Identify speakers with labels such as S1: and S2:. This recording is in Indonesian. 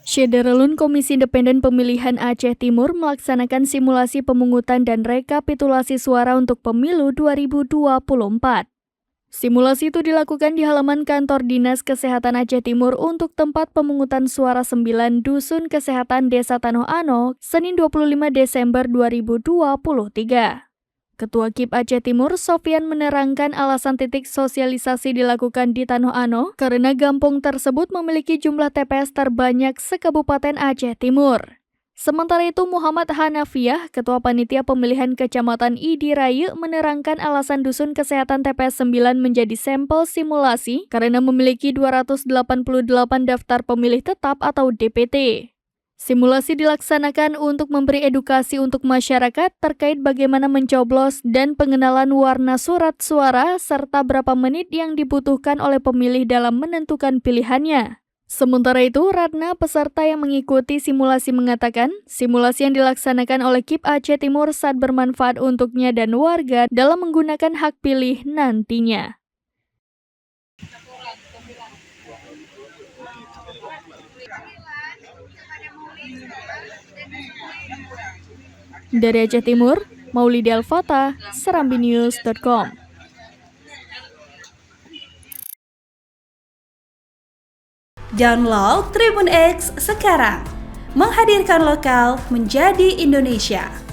S1: Syederalun Komisi Independen Pemilihan Aceh Timur melaksanakan simulasi pemungutan dan rekapitulasi suara untuk pemilu 2024. Simulasi itu dilakukan di halaman kantor Dinas Kesehatan Aceh Timur untuk tempat pemungutan suara 9 Dusun Kesehatan Desa Tanoh Ano, Senin 25 Desember 2023. Ketua KIP Aceh Timur, Sofyan, menerangkan alasan titik sosialisasi dilakukan di Tanoh Ano karena kampung tersebut memiliki jumlah TPS terbanyak se-Kabupaten Aceh Timur. Sementara itu, Muhammad Hanafiah, Ketua Panitia Pemilihan Kecamatan Idi Raya, menerangkan alasan Dusun Kesehatan TPS 9 menjadi sampel simulasi karena memiliki 288 daftar pemilih tetap atau DPT. Simulasi dilaksanakan untuk memberi edukasi untuk masyarakat terkait bagaimana mencoblos dan pengenalan warna surat suara serta berapa menit yang dibutuhkan oleh pemilih dalam menentukan pilihannya. Sementara itu, Ratna, peserta yang mengikuti simulasi, mengatakan simulasi yang dilaksanakan oleh KIP Aceh Timur sangat bermanfaat untuknya dan warga dalam menggunakan hak pilih nantinya. Dari Aceh Timur, Maulidi Al-Fatah, serambinews.com.
S2: Download Tribun X sekarang, menghadirkan lokal menjadi Indonesia.